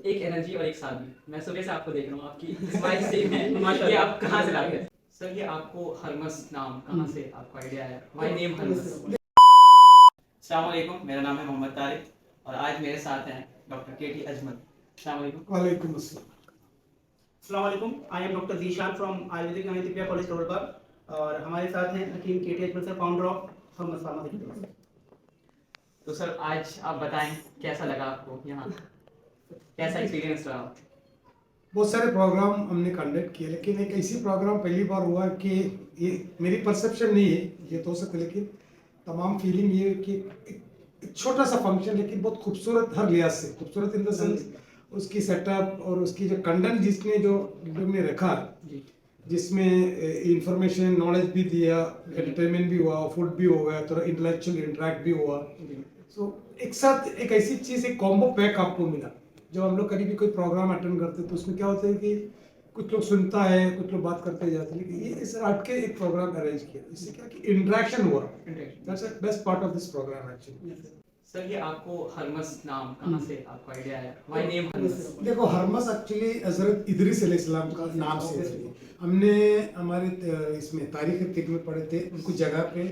एक एनर्जी और एक सादगी। मैं सुबह से आपको देख रहा हूँ, आपकी स्माइल सेम है। ये आप कहाँ से लाते हैं सर? ये आपको हरमस नाम कहाँ से आपको आइडिया आया? Why name Hermes? अस्सलाम वालेकुम, मेरा नाम है मोहम्मद तारिक और आज मेरे साथ हैं डॉक्टर केटी अजमल। अस्सलाम वालेकुम। वालेकुम अस्सलाम। Assalamualaikum, I am Dr. Zishan from Ayurvedic Anesthesia College Rohtak और हमारे साथ हैं Hakim KT Ajmal sir, founder of हमस फार्मास्यूटिकल्स। तो सर आज आप बताएं कैसा लगा आपको यहाँ, कैसा एक्सपीरियंस रहा? बहुत सारे प्रोग्राम हमने कंडक्ट किए, लेकिन एक ऐसी प्रोग्राम पहली बार हुआ कि ये मेरी परसेप्शन नहीं है, ये तो हो सकता, लेकिन तमाम फीलिंग ये है कि एक छोटा सा फंक्शन लेकिन बहुत खूबसूरत हर लिहाज से खूबसूरत इन द सेंस उसकी सेटअप और उसकी जो कंटेंट जिसने जो लोग ने रखा, जिसमें इंफॉर्मेशन नॉलेज भी दिया, एंटरटेनमेंट भी हुआ, फूड भी हो गया, थोड़ा इंटेलेक्चुअल इंटरेक्ट भी हुआ। सो एक साथ एक ऐसी चीज़, एक कॉम्बो पैक आपको मिला। जब हम लोग कभी भी कोई प्रोग्राम अटेंड करते हैं तो उसमें क्या होता है कि कुछ लोग सुनता है, कुछ लोग बात करते जाते हैं, लेकिन ये इस हट के एक प्रोग्राम अरेंज किया, इससे क्या कि इंटरेक्शन हुआ। That's the best part of this program actually. Sir ये आपको हरमस नाम कहाँ से आपको आइडिया आया? Why name Hermes? देखो, हरमस एक्चुअली हजरत इदरीस अलैहिस्सलाम का नाम से है। हमने हमारे इसमें तारीख तिब में पढ़े थे, उनको जगह पे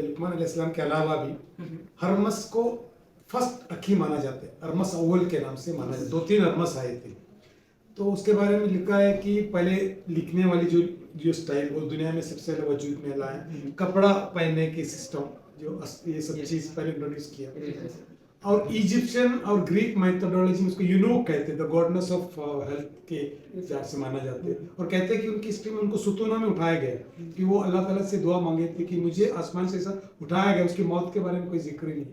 लुकमान अलैहिस्सलाम के अलावा भी हरमस को फर्स्ट अखी माना जाता है, हरमस अव्वल के नाम से माना जाता है। 2-3 हरमस आए थे, तो उसके बारे में लिखा है कि पहले लिखने वाली जो स्टाइल वो दुनिया में सबसे पहले वजूद में लाए, कपड़ा पहनने के सिस्टम जो ये सब चीज पहले इंट्रोड्यूस किया, और इजिप्शियन और ग्रीक मैथोडोलॉजी में उसको यूनोक कहते हैं, द गॉडनेस ऑफ हेल्थ के हिसाब से माना जाते हैं। और कहते हैं कि उनकी हिस्ट्री में उनको सुतूना में उठाया गया कि वो अल्लाह ताला से दुआ मांगे थे कि मुझे आसमान से ऐसा उठाया गया, उसकी मौत के बारे में कोई जिक्र नहीं है।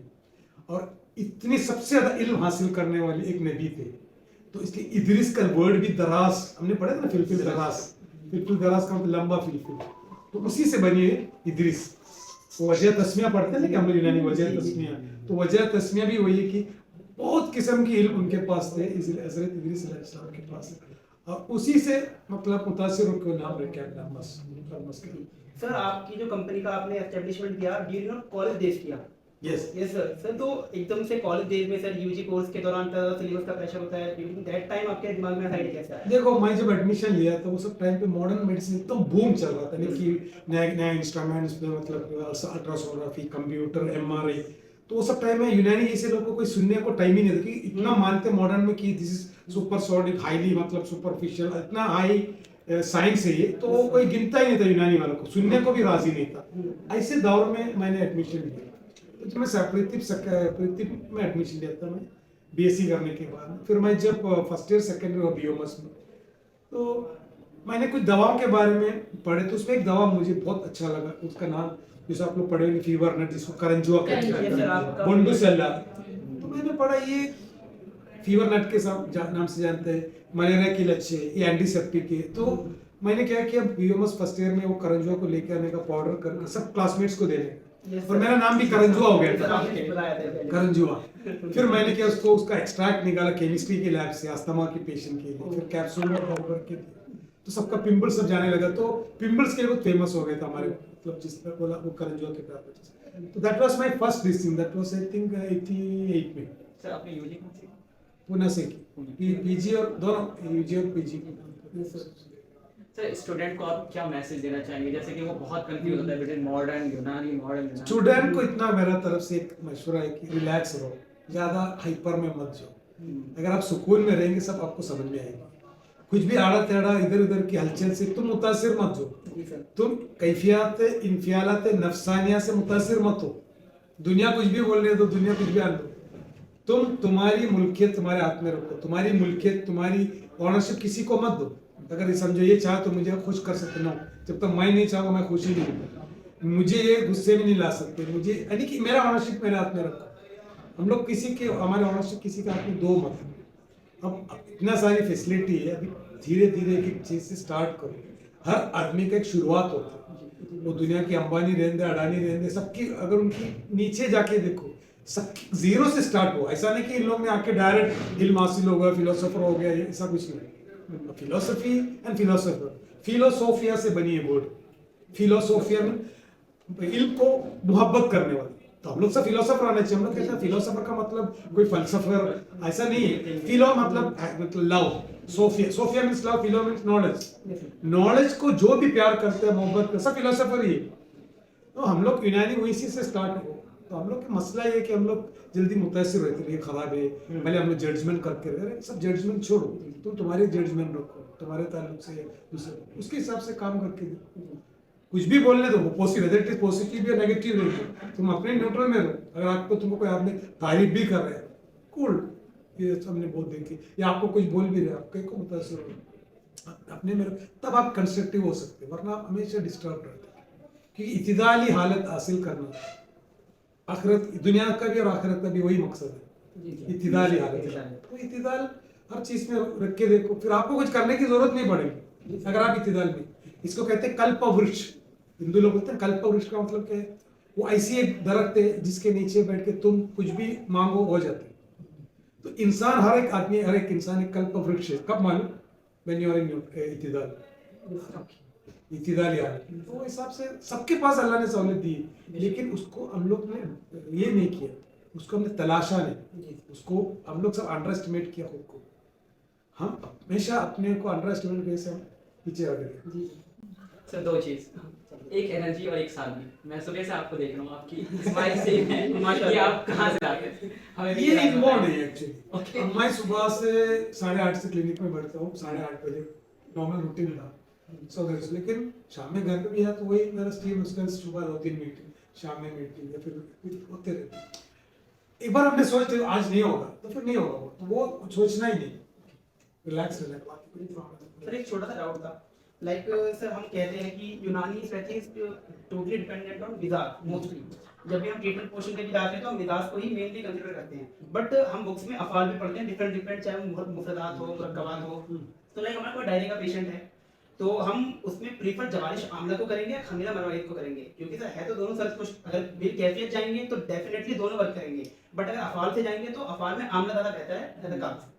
और इतनी सबसे ज्यादा इल्म हासिल करने वाले एक नबी थे, तो इसलिए इदरीस का वर्ड भी दराज, हमने पढ़ा था ना, फिलफिल दराज, फिलफिल दराज का मतलब लंबा फिलफिल, तो उसी से बनी है इदरीस। वो वजह तस्मिया पढ़ते हैं ना कि हम लोग यूनानी वजह तस्मिया, तो वजह तस्मिया भी वही है कि बहुत किस्म की इल्म उनके पास थे, इसलिए हजरत इदरीस अलैहिस्सलाम के पास, और उसी से मतलब मुतासिर होकर नाम रखा है हरमस के। सर आपकी जो कंपनी का आपने एस्टेब्लिशमेंट किया ड्यूरिंग कॉलेज डेज किया? यस सर तो एकदम से कॉलेज डेज में सर यूजी कोर्स के दौरान सिलेबस का प्रेशर होता है, ड्यूरिंग दैट टाइम आपके दिमाग में आइडिया कैसे आया? देखो, मैं जब एडमिशन लिया तो वो सब टाइम पे मॉडर्न मेडिसिन एकदम बूम चल रहा था, कि नए नए इंस्ट्रूमेंट्स में, मतलब अल्ट्रासोनोग्राफी, कंप्यूटर, एमआरआई, तो वो सब टाइम में यूनानी जैसे लोगों को कोई सुनने को टाइम ही नहीं था, कि इतना मानते मॉडर्न में कि this is super solid, highly मतलब सुपरफिशियल, इतना हाई साइंस है ये, तो कोई गिनता ही नहीं था यूनानी वालों को, सुनने को भी राजी नहीं था। ऐसे दौर में मैंने एडमिशन लिया, तो जब मैं प्रीतिप में एडमिशन लिया था, मैं बीएससी करने के बाद, फिर मैं जब फर्स्ट ईयर सेकेंड ईयर बीओएमएस में, तो मैंने कुछ दवाओं के बारे में पढ़े, तो उसमें एक दवा मुझे बहुत अच्छा लगा, उसका नाम जैसे आप लोग पढ़ेंगे फीवर नट, जिसको करंजुआ कहते हैं, बोंडुसेल्ला। तो मैंने पढ़ा ये फीवर नट के नाम से जानते हैं, मलेरिया के लच्छे, ये एंटीसेप्टिक है। तो मैंने क्या किया, बीओएमएस फर्स्ट ईयर में वो करंजुआ को लेके आने का, पाउडर करके सब क्लासमेट्स को देने, और मेरा नाम भी करंजुआ हो गया था, करंजुआ। फिर मैंने क्या, उसको उसका एक्सट्रैक्ट निकाला केमिस्ट्री के लैब से, अस्थमा के पेशेंट के लिए, फिर कैप्सूल में पाउडर के, तो सबका पिंपल्स सब जाने लगा, तो पिंपल्स के लिए बहुत फेमस हो गया था हमारे, मतलब जिस पर बोला वो करंजुआ के टैबलेट्स। तो that was my first decision, that was I think 88 में। सर आपने यूजी कहाँ से? पुणे से की, पीजी और दोनों, यूजी और पीजी। सर स्टूडेंट को आप क्या मैसेज देना चाहेंगे, जैसे कि वो बहुत कंफ्यूज होता है बिटवीन मॉडर्न यूनानी, मॉडर्न स्टूडेंट को इतना मेरा तरफ से एक मशवरा है कि रिलैक्स रहो, ज्यादा हाइपर में मत जाओ। अगर आप सुकून में रहेंगे सब आपको समझ में आएगा। कुछ भी आड़ा टेढ़ा इधर उधर की हलचल से तुम मुतासिर मत हो, तुम कैफियत इंफियालात नफसानिया से मुतासिर मत हो। दुनिया कुछ भी बोल रही है तो दुनिया कुछ भी आन दो, तुम तुम्हारी मुल्कियत तुम्हारे हाथ में रखो, तुम्हारी मुल्कियत, तुम्हारी ऑनरशिप किसी को मत दो। अगर समझो ये चाह तो मुझे खुश कर सकते ना, जब तक मैं नहीं चाहूँगा मैं खुशी नहीं, मुझे ये गुस्से में नहीं ला सकते, मुझे यानी कि मेरा ऑनरशिप मेरे हाथ में रखो। हम लोग किसी के, हमारे ऑनरशिप किसी के हाथ में दो मत। अब इतना सारी फैसिलिटी है, अभी धीरे धीरे एक चीज से स्टार्ट करो। हर आदमी का एक शुरुआत होती है, वो दुनिया की अंबानी रहने, अडानी रहने, सबकी अगर उनकी नीचे जाके देखो, सब जीरो से स्टार्ट हुआ। ऐसा नहीं कि इन लोग ने आके डायरेक्ट इल्म हासिल हो गया, फिलोसोफर हो गया, ऐसा कुछ नहीं। फिलोसफी एंड फिलोसोफर, फिलोसोफिया से बनी है वर्ड। फिलोसोफिया में इल्म को मोहब्बत करने वाली, तो हम लोग सब फिलोसोफर आना चाहिए। हम लोग कहते हैं फिलोसोफर का मतलब कोई फलसफर ऐसा नहीं है। फिलो मतलब love, Sophia, Sophia means love, philo means knowledge. Knowledge को जो भी प्यार करते हैं, मोहब्बत करते, सब फिलोसोफर ही है। तो हम लोग यूनानी वहीं से स्टार्ट हो। तो हम लोग का मसला ये है कि हम लोग जल्दी मुतासिर रहते हैं, ये खराब है, पहले हम लोग जजमेंट करके रहे। सब जजमेंट छोड़ो, तुम तुम्हारे जजमेंट रखो, तुम्हारे ताल्लुक से दूसरे उसके हिसाब से काम करके दो। कुछ भी बोलने दो, वो पॉजिटिव, पॉजिटिव या नेगेटिव नहीं, तुम अपने न्यूट्रल में रहो। अगर आपको तुमको कोई आपने तारीफ भी कर रहे हैं, कूल, ये हमने बहुत देखी, या आपको कुछ बोल भी रहे, आप कहीं को मुतासिर हो अपने में, तब आप कंस्ट्रक्टिव हो सकते हैं, वरना आप हमेशा डिस्टर्ब रहते हैं। क्योंकि इत्तिदाली हालत हासिल करना आखिरत, दुनिया का भी और आखिरत का भी वही मकसद है, इत्तिदाली हालत। तो इत्तिदाल हर चीज में रख के देखो, फिर आपको कुछ करने की जरूरत नहीं पड़ेगी अगर आप इत्तिदाल में। इसको कहते हैं कल्प वृक्ष। हिंदू लोग बोलते हैं कल्प वृक्ष का मतलब क्या है? वो ऐसी एक दरख्त है जिसके नीचे बैठ के तुम कुछ भी मांगो हो जाते। तो इंसान, हर एक आदमी, हर एक इंसान एक कल्प वृक्ष है। कब मालूम? व्हेन यू आर इन इत्तिदाल, इत्तिदाल यार। तो हिसाब से सबके पास अल्लाह ने सहूलत दी, लेकिन उसको हम लोग ने ये नहीं किया, उसको हमने तलाशा नहीं, उसको हम लोग सब अंडर एस्टिमेट किया खुद को। हम हमेशा अपने को अंडर एस्टिमेट करके से हम पीछे आ गए। सर दो चीज, एक एनर्जी और एक सादगी। मैं सुबह से आपको देख रहा हूँ, आपकी स्माइल से ये आप कहाँ से आ गए? हमें भी ये पता इन्वॉल्व है। नहीं है एक्चुअली। मैं सुबह से 8:30 से क्लिनिक में बैठता हूँ, 8:30 बजे नॉर्मल रूटीन था। लेकिन शाम में घर पे भी है तो वही मेरा स्टीम, उसका सुबह 2-3 मीटिंग, शाम में मीटिंग, या फिर होते रहते। एक बार हमने सोच लिया आज नहीं होगा तो फिर नहीं होगा, तो वो सोचना ही नहीं, रिलैक्स रहना, बाकी कोई प्रॉब्लम सर एक छोटा सा डाउट था, लाइक सर हम कहते हैं कि यूनानी स्पेशलिस्ट टोटली डिपेंडेंट ऑन मिजाज मोस्टली। जब भी हम ट्रीटमेंट पोर्शन के लिए जाते हैं तो हम मिजाज को ही मेनली कंसीडर करते हैं, बट हम बुक्स में अफाल भी पढ़ते हैं डिफरेंट, चाहे वो मुफरदात हो, मुरक्कबात हो। तो लाइक हमारा कोई डायरिया का पेशेंट है तो हम उसमें प्रीफर जवारिश आमला को करेंगे या खमीरा मरवाइद को करेंगे, क्योंकि सर है तो दोनों सर कुछ, अगर बिल कैफियत जाएंगे तो डेफिनेटली दोनों वर्क करेंगे, बट अगर अफाल से जाएंगे तो अफाल में आमला ज़्यादा बेहतर है ज़्यादा काफ।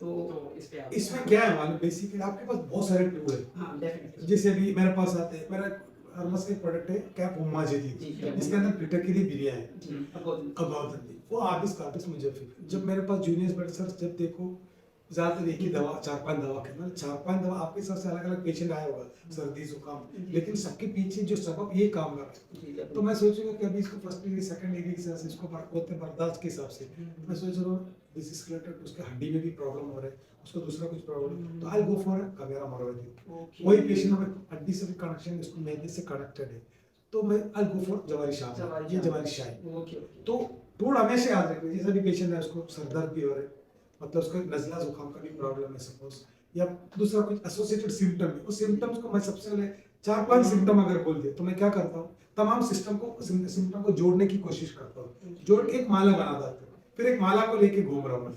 तो इस पे आप इसमें क्या है मालूम, बेसिकली आपके पास बहुत सारे टूल है। हाँ डेफिनेटली। जैसे अभी मेरे पास आते हैं, मेरा हरमस का प्रोडक्ट है कैप उम्मा जदीद, जी, इसके अंदर प्रिटर के लिए बिरिया है, जी अब अबाउतंदी, वो आबिस मुजफ्फर। जब मेरे पास जूनियर बेड सर, जब देखो ज्यादातर एक ही दवा, 4-5 दवा के, मतलब 4-5 दवा आपके साथ से अलग अलग पेशेंट आया होगा, सर्दी जुकाम, लेकिन सबके पीछे जो सबब ये काम कर रहा है। तो मैं सोचूंगा कि अभी इसको फर्स्ट डिग्री, सेकंड डिग्री के हिसाब से इसको होते बर्दाश्त के हिसाब से मैं सोच रहा हूँ दिस इज रिलेटेड, उसके हड्डी में भी प्रॉब्लम हो रहा है, उसको दूसरा कुछ प्रॉब्लम, तो आई गो फॉर कमेरा मरवादी। वही पेशेंट में हड्डी से भी कनेक्शन, इसको मैदे से कनेक्टेड है, तो मैं आई गो फॉर जवारी शाह, ये जवारी शाह। ओके। तो थोड़ा हमेशा याद रखना, जैसे भी पेशेंट है उसको सरदर्द भी हो रहा है, मतलब उसको नज़ला जुकाम का भी प्रॉब्लम है सपोज, या दूसरा कुछ एसोसिएटेड सिम्टम है, उस सिम्टम्स को मैं सबसे पहले 4-5 सिम्टम अगर बोल दिए तो मैं क्या करता हूँ, तमाम सिम्टम को जोड़ने की कोशिश करता हूँ, जोड़ के एक माला बना देता हूँ, फिर एक माला को लेके घूम रहा हूँ,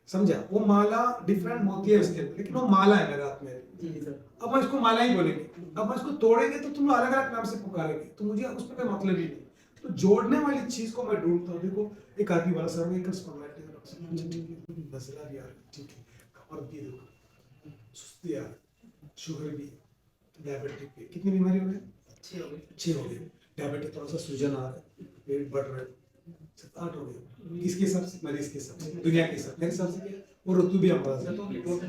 समझा? वो माला डिफरेंट होती है उसके, लेकिन वो माला है मेरे हाथ में। जी सर। अब मैं इसको माला ही बोलेंगे, अब मैं इसको तोड़ेंगे तो तुम अलग अलग नाम से पुकारेंगे, तो मुझे उसमें कोई मतलब ही नहीं। तो जोड़ने वाली चीज को मैं ढूंढता हूँ। देखो एक आदमी वाला सर में नजला भी आ रहा है, ठीक है, कमर भी देखो, सुस्ती आ रही, शुगर भी, डायबिटिक भी, कितनी बीमारी हो गई? 6 हो गई। डायबिटिक थोड़ा सा सूजन आ रहा है, पेट बढ़ रहा है, 7-8 हो गए। किसके हिसाब से? मरीज के हिसाब से, दुनिया के हिसाब से। मेरे हिसाब से क्या? वो ऋतु भी अमराज है।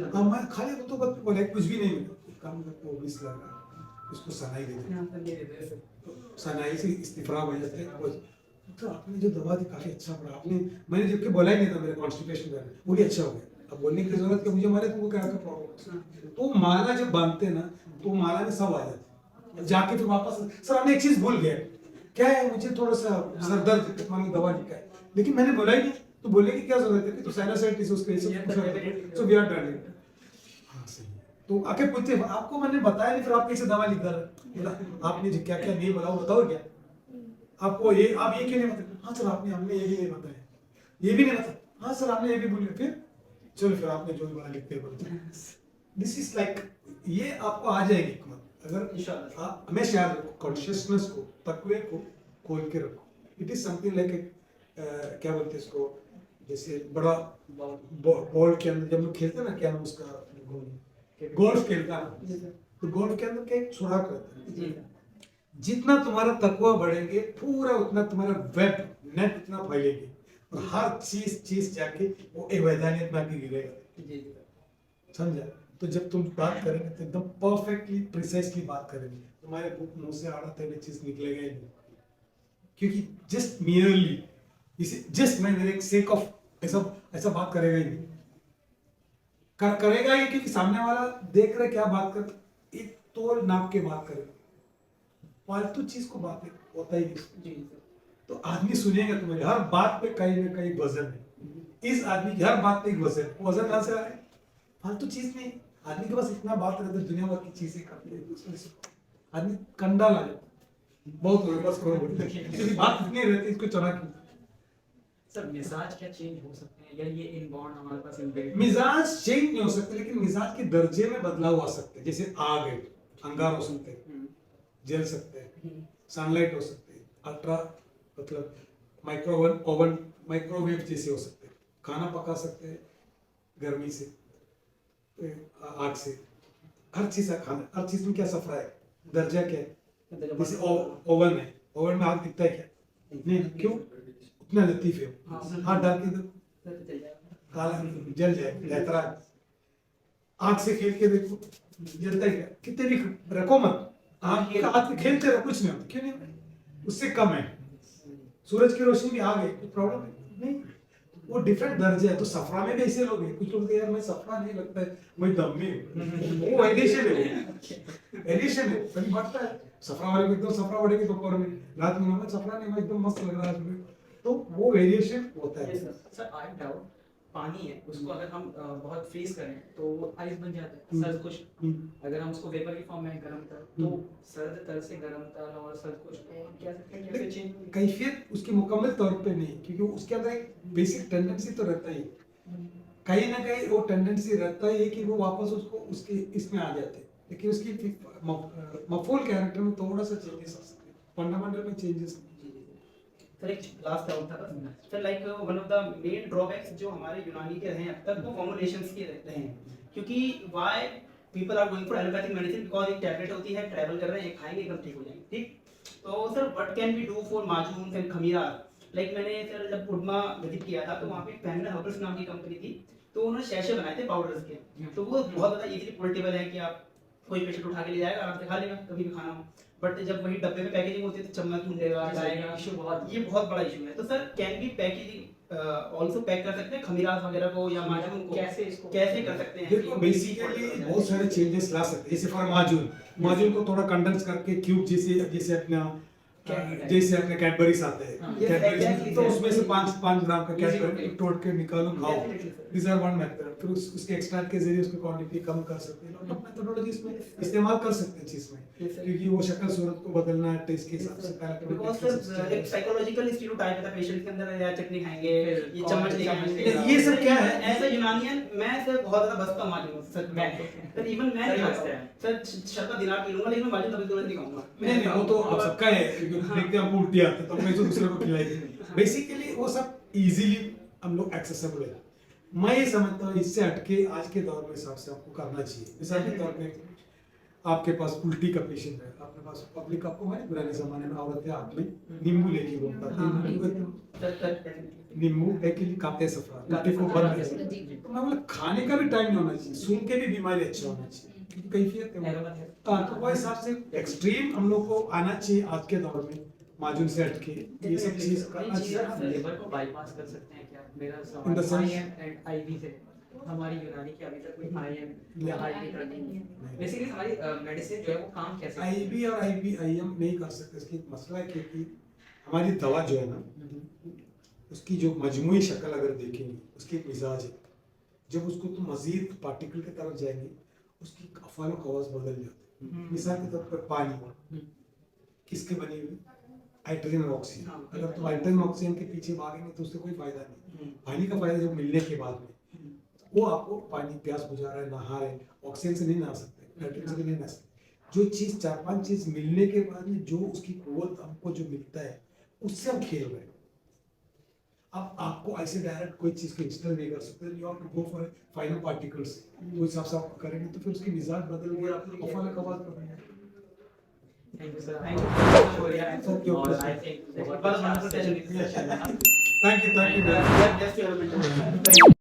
हाँ, मैं खाली ऋतु बत बोले कुछ भी नहीं मिला, काम करके वो 20 लाख इसको सनाई दे दे, सनाई से इस्तिफराग हो जाते हैं। तो आपने जो दवा दी काफी अच्छा पड़ा, आपने, मैंने जबकि बोला ही नहीं था मेरे कॉन्स्टिपेशन का, वो भी अच्छा हो गया। अब बोलने की जरूरत है मुझे, मारे तुमको क्या प्रॉब्लम। तो माला जब बांधते ना तो माला में सब आ जाते हैं, जाके फिर वापस सर हमने एक चीज भूल गए, क्या है, मुझे थोड़ा सा सर दर्द, मान लो दवा लिखा है, लेकिन मैंने बोला ही नहीं, तो बोलने की क्या जरूरत है कि तो साइनसाइटिस उसके सो वी आर डन। हाँ सही। तो आके पूछते आपको मैंने बताया नहीं, फिर आप कैसे दवा लिख रहे, आपने क्या क्या नहीं बोला बताओ क्या आपको, ये आप ये क्यों नहीं बताया? हाँ सर आपने, हमने ये भी नहीं बताया, ये भी नहीं बताया, हाँ सर आपने ये भी बोले, फिर चलो फिर आपने जो बोला लिखते बोलते। दिस इज लाइक, ये आपको आ जाएगी हिकमत अगर इंशाल्लाह आप हमेशा याद रखो, कॉन्शियसनेस को, तकवे को खोल के रखो। इट इज समथिंग लाइक क्या बोलते हैं इसको, जैसे बड़ा बॉल के अंदर जब लोग खेलते हैं ना, क्या नाम उसका, गोल्फ खेलता है, तो गोल्फ के अंदर क्या एक सुराख रहता है, जितना तुम्हारा तकवा बढ़ेंगे पूरा उतना तुम्हारा वेब नेट इतना फैलेगी और हर चीज जाके वो एक वैधानियत में आके गिरेगा। जी समझा? तो जब तुम बात करेंगे तो एकदम परफेक्टली प्रिसाइसली बात करेंगे, तुम्हारे मुंह से आड़ा तेरे चीज निकलेगा ही नहीं, क्योंकि जस्ट मियरली इसे जस्ट मैं मेरे सेक ऑफ ऐसा ऐसा बात करेगा ही नहीं, करेगा ही, क्योंकि सामने वाला देख रहे क्या बात कर, एक तोल नाप के बात करे, फालतू चीज को बात होता ही नहीं। जी तो आदमी सुनेगा तुम्हारी हर बात पे कहीं ना कहीं वजन है, इस आदमी की हर बात पे एक वजन है, वजन कहां से आ रहा है? फालतू चीज नहीं, आदमी के पास इतना बात रहता है, दुनिया भर की चीजें करते हैं, उसमें से आदमी कंडा ला जाता है, बहुत हो बस करो बोलते हैं, क्योंकि बात इतनी रहती है, इसको चला क्यों? सर मिजाज क्या चेंज हो सकते हैं या ये इनबॉर्न हमारे पास इनबिल्ट? मिजाज चेंज नहीं हो सकते, लेकिन मिजाज के दर्जे में बदलाव आ सकते हैं, जैसे आग है, अंगार हो सकते हैं, जल सकते हैं, सनलाइट हो सकते हैं, अल्ट्रा मतलब माइक्रोवेव ओवन माइक्रोवेव जैसे हो सकते हैं, खाना पका सकते हैं गर्मी से, आग से, हर चीज का खाना, हर चीज में क्या सफरा है, दर्जा क्या है, जैसे ओवन है, ओवन में आग दिखता है क्या? नहीं, क्यों? उतना लतीफ है, हाथ डाल के काला जल जाए, लहतरा। आग से खेल के देखो जलता है क्या? कितने भी रखो मत, आग से खेलते रहो, कुछ नहीं होता, क्यों नहीं? उससे कम है, सूरज की रोशनी भी आ गई, कुछ प्रॉब्लम नहीं, वो डिफरेंट दर्जे है। तो सफरा में भी ऐसे लोग हैं, कुछ लोग यार मैं सफरा नहीं लगता है, मैं दम्मी हूँ, वो एडिशन है, वो एडिशन है, कभी बढ़ता है सफरा वाले को, एकदम सफरा बढ़ेगी दोपहर में, रात में मैं सफरा नहीं, मैं एकदम मस्त लग रहा है, तो वो वेरिएशन होता है। सर आई डाउट पानी है, उसको अगर हम बहुत फ्रीज करें तो वो आइस बन जाता है, सर्द कुछ अगर हम उसको वेपर की फॉर्म में गर्म कर तो सर्द तल से गर्म तल और सर्द कुछ को हम क्या सकते हैं, कैसे चेंज? कैफियत उसकी मुकम्मल तौर पे नहीं, क्योंकि उसके अंदर एक बेसिक टेंडेंसी तो रहता ही, कहीं ना कहीं वो टेंडेंसी रहता ही है कि वो वापस उसको उसके इसमें आ जाते हैं, लेकिन उसकी मफूल कैरेक्टर में थोड़ा सा चेंजेस आ सकते हैं, फंडामेंटल में चेंजेस। सर एक लास्ट डाउट था sir, like one of the main drawbacks जो हमारे यूनानी के रहे हैं अब तक, वो फॉर्मुलेशंस के रहे हैं, क्योंकि why people are going for allopathic medicine, because एक टैबलेट होती है, ट्रैवल कर रहे हैं, खाएंगे एकदम ठीक हो जाएंगे, ठीक। तो sir what can we do for माजून एंड खमीरा? लाइक मैंने सर जब पुडमा विजिट किया था तो वहाँ पे फैमिली हर्बल्स नाम की कंपनी थी, तो उन्होंने शैशे बनाए थे पाउडर्स के, तो वो बहुत ज़्यादा इजीली पोर्टेबल है कि आप कोई पेशेंट उठा के ले जाएगा, आराम से खा लेगा कभी भी खाना हो। बट जब वही डब्बे में पैकेजिंग होती है तो चम्मच ढूंढेगा, जाएगा, इशू बहुत, ये बहुत बड़ा इशू है। तो sir can be packaging also pack कर सकते हैं खमीरास वगैरह को या माजून को, कैसे इसको कैसे कर सकते हैं? देखो बेसिकली बहुत सारे चेंजेस ला सकते हैं, जैसे फॉर माजून को थोड़ा कंडेंस करके क्यूब जैसे जैसे अपना जैसे अपने कैडबरीज आते हैं, कैडबरीज तो उसमें से 5 ग्राम का कैडबरी तोड़ के निकालो खाओ, दिस आर वन मेथड। फिर उसके एक्सट्रैक्ट के जरिए उसकी क्वांटिटी कम कर सकते हैं, लॉट ऑफ मेथोडोलॉजीज में इस्तेमाल कर सकते हैं चीज में, क्योंकि वो शक्ल सूरत को बदलना है टेस्ट के हिसाब से। बिकॉज़ सर एक साइकोलॉजिकल स्टीरियोटाइप है पेशेंट के अंदर, या चटनी खाएंगे, ये चम्मच लेके आएंगे, ये सब क्या है? एज अ यूनानियन मैं सर बहुत ज्यादा बचता हूं माजून, सर मैं सर इवन मैं नहीं खाता सर, शक्कर दिनार पी लूंगा लेकिन मैं माजून कभी नहीं खाऊंगा। नहीं वो तो आप सबका है, क्योंकि देखते हैं उल्टी आते हैं तो मैं तो दूसरे को खिलाएंगे, बेसिकली वो सब इजीली हम लोग एक्सेसिबल है। मैं ये समझता हूँ इससे हटके आज के दौर में हिसाब से आपको करना चाहिए। मिसाल के तौर पे आपके पास उल्टी का पेशेंट है, आपके पास पब्लिक, आपको मैं पुराने जमाने में औरतें हाथ में नींबू लेके घूमता था, नींबू एक्चुअली काफी सफरा उल्टी को बंद कर सकते हैं। तो मैं बोला खाने का भी टाइम नहीं होना चाहिए, सुन के भी बीमारी अच्छा होना चाहिए, क्योंकि कैफियत है। तो वो हिसाब से एक्सट्रीम हम लोग को आना चाहिए आज के दौर में, माजून से हटके ये सब चीज करना चाहिए। हम लिवर को बाईपास कर सकते हैं क्या? मेरा In the सवाल sense- आईएम एंड आईवी से, हमारी यूनानी की अभी तक कोई आईएम या आईवी तक नहीं है। बेसिकली हमारी मेडिसिन जो है वो काम कैसे करती है? आईबी और आईएम नहीं कर सकते, इसकी एक मसला है क्योंकि हमारी दवा जो है ना, उसकी जो मजमूई शक्ल अगर देखेंगे, उसकी एक मिजाज है, जब उसको तुम मजीद पार्टिकल की तरफ जाएंगे उसकी अफालो खवास बदल जाते हैं। मिसाल के तौर पर पानी किसके बनी हुई? हाइड्रोजन और ऑक्सीजन। अगर तुम हाइड्रोजन ऑक्सीजन के पीछे भागेंगे तो उससे कोई फायदा नहीं। पानी का फायदा जब मिलने के बाद में वो आपको पानी प्यास बुझा रहा है, नहा रहे, ऑक्सीजन से नहीं नहा सकते, हाइड्रोजन से नहीं नहा सकते। जो चीज 4-5 चीज मिलने के बाद में जो उसकी कुव्वत हमको जो मिलता है उससे हम खेल रहे हैं। अब आपको ऐसे डायरेक्ट कोई चीज को इंस्टॉल नहीं कर सकते, you have to go for final particles, तो हिसाब से आप करेंगे तो फिर उसकी मिजाज बदल गया, अफाला खवास बदल गया। Thank you sir. Thank you for your Thank you. और I think It was a wonderful session with you. Thank you. We are blessed to have a mentor. Thank you.